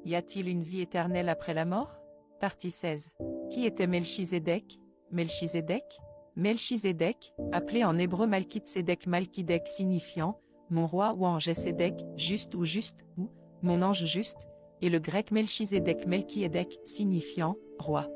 Y a-t-il une vie éternelle après la mort? Partie 16. Qui était Melchizedek? Melchizedek, appelé en hébreu Malkitsédek Malkidek signifiant « mon roi » ou ange Sédek, juste ou juste, ou « mon ange juste », et le grec Melchizedek Melkiédek signifiant « roi »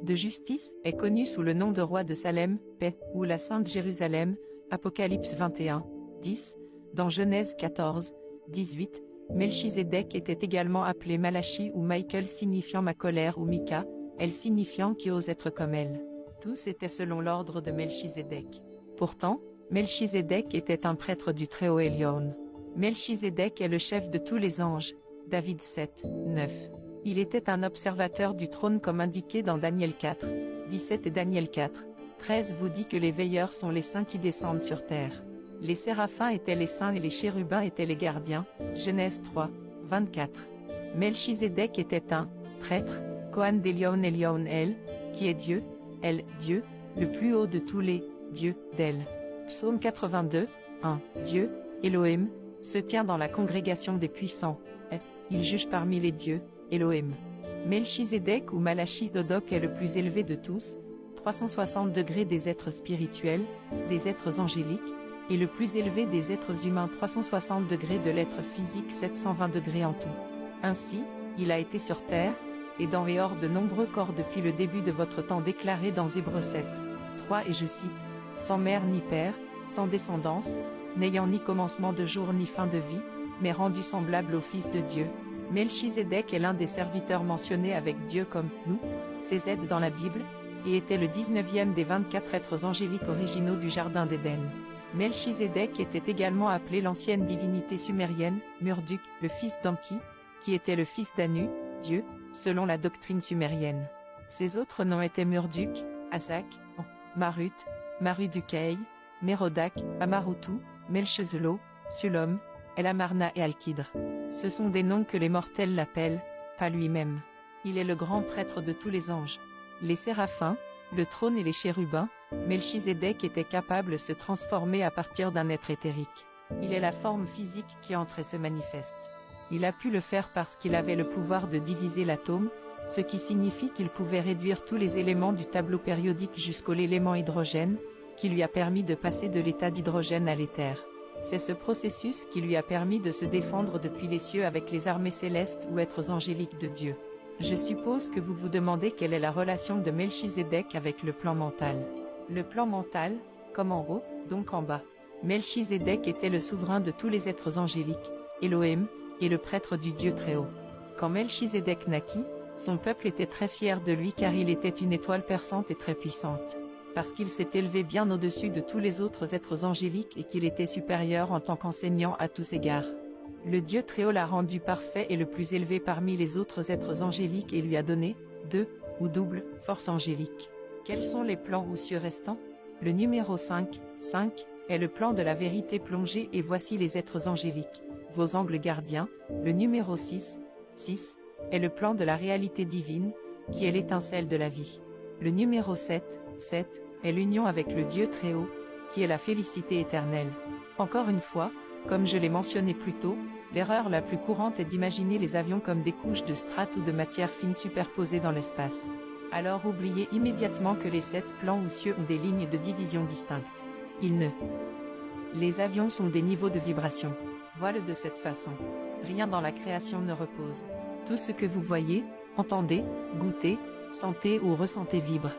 de justice, est connu sous le nom de roi de Salem, paix, ou la Sainte Jérusalem, Apocalypse 21, 10, dans Genèse 14, 18, Melchizedek était également appelé Malachi ou Michael signifiant ma colère ou Mika, elle signifiant qui ose être comme elle. Tous étaient selon l'ordre de Melchizedek. Pourtant, Melchizedek était un prêtre du Très-Haut Elyon. Melchizedek est le chef de tous les anges, David 7, 9. Il était un observateur du trône comme indiqué dans Daniel 4, 17 et Daniel 4, 13 vous dit que les veilleurs sont les saints qui descendent sur terre. Les séraphins étaient les saints et les chérubins étaient les gardiens, Genèse 3, 24. Melchizedek était un prêtre, Kohan d'Elion Elion El, qui est Dieu, Dieu, le plus haut de tous les dieux d'El. Psaume 82, 1. Dieu, Elohim, se tient dans la congrégation des puissants, il juge parmi les dieux, Elohim. Melchizedek ou Malachi Dodok est le plus élevé de tous, 360 degrés des êtres spirituels, des êtres angéliques, et le plus élevé des êtres humains 360 degrés de l'être physique 720 degrés en tout. Ainsi, il a été sur terre, et dans et hors de nombreux corps depuis le début de votre temps déclaré dans Hébreux 7, 3 et je cite, sans mère ni père, sans descendance, n'ayant ni commencement de jour ni fin de vie, mais rendu semblable au Fils de Dieu. Melchizedek est l'un des serviteurs mentionnés avec Dieu comme nous, ses aides dans la Bible, et était le 19e des 24 êtres angéliques originaux du Jardin d'Éden. Melchizedek était également appelé l'ancienne divinité sumérienne, Murduk, le fils d'Anki, qui était le fils d'Anu, Dieu, selon la doctrine sumérienne. Ses autres noms étaient Murduk, Asak, Marut, Marudukei, Mérodak, Amarutu, Melchezelo, Sulom, Elamarna et Alkidre. Ce sont des noms que les mortels l'appellent, pas lui-même. Il est le grand prêtre de tous les anges. Les séraphins, le trône et les chérubins, Melchizedek était capable de se transformer à partir d'un être éthérique. Il est la forme physique qui entre et se manifeste. Il a pu le faire parce qu'il avait le pouvoir de diviser l'atome, ce qui signifie qu'il pouvait réduire tous les éléments du tableau périodique jusqu'à l'élément hydrogène, qui lui a permis de passer de l'état d'hydrogène à l'éther. C'est ce processus qui lui a permis de se défendre depuis les cieux avec les armées célestes ou êtres angéliques de Dieu. Je suppose que vous vous demandez quelle est la relation de Melchizedek avec le plan mental. Le plan mental, comme en haut, donc en bas. Melchizedek était le souverain de tous les êtres angéliques, Elohim, et le prêtre du Dieu Très-Haut. Quand Melchizedek naquit, son peuple était très fier de lui car il était une étoile perçante et très puissante. Parce qu'il s'est élevé bien au-dessus de tous les autres êtres angéliques et qu'il était supérieur en tant qu'enseignant à tous égards. Le Dieu Très-Haut l'a rendu parfait et le plus élevé parmi les autres êtres angéliques et lui a donné, deux, ou double, force angélique. Quels sont les plans ou cieux restants? Le numéro 5, est le plan de la vérité plongée et voici les êtres angéliques, vos angles gardiens. Le numéro 6, est le plan de la réalité divine, qui est l'étincelle de la vie. Le numéro 7, est l'union avec le Dieu Très-Haut, qui est la félicité éternelle. Encore une fois, comme je l'ai mentionné plus tôt, l'erreur la plus courante est d'imaginer les avions comme des couches de strates ou de matière fine superposées dans l'espace. Alors oubliez immédiatement que les 7 plans ou cieux ont des lignes de division distinctes. Les avions sont des niveaux de vibration. Voilà de cette façon. Rien dans la création ne repose. Tout ce que vous voyez, entendez, goûtez, sentez ou ressentez vibre.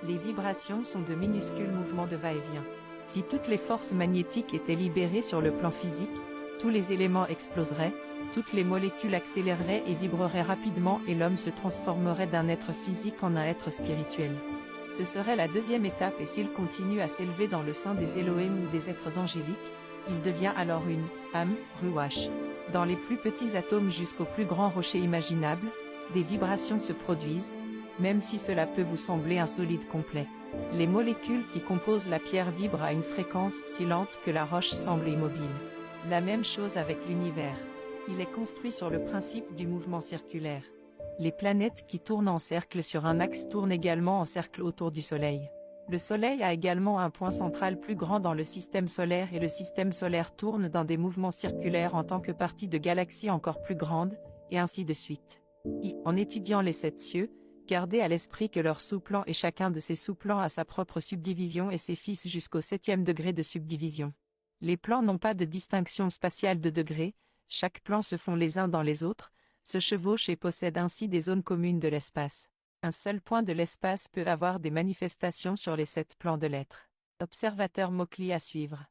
Les vibrations sont de minuscules mouvements de va-et-vient. Si toutes les forces magnétiques étaient libérées sur le plan physique, tous les éléments exploseraient, toutes les molécules accéléreraient et vibreraient rapidement et l'homme se transformerait d'un être physique en un être spirituel. Ce serait la deuxième étape et s'il continue à s'élever dans le sein des Elohim ou des êtres angéliques, il devient alors une âme, ruach. Dans les plus petits atomes jusqu'aux plus grands rochers imaginables, des vibrations se produisent, même si cela peut vous sembler un solide complet. Les molécules qui composent la pierre vibrent à une fréquence si lente que la roche semble immobile. La même chose avec l'univers. Il est construit sur le principe du mouvement circulaire. Les planètes qui tournent en cercle sur un axe tournent également en cercle autour du Soleil. Le Soleil a également un point central plus grand dans le système solaire et le système solaire tourne dans des mouvements circulaires en tant que partie de galaxies encore plus grandes, et ainsi de suite. En étudiant les 7 cieux, gardez à l'esprit que leur sous-plan et chacun de ces sous-plans a sa propre subdivision et ses fils jusqu'au 7e degré de subdivision. Les plans n'ont pas de distinction spatiale de degrés, chaque plan se fond les uns dans les autres, se chevauchent et possèdent ainsi des zones communes de l'espace. Un seul point de l'espace peut avoir des manifestations sur les 7 plans de l'être. Observateur Mauchly à suivre.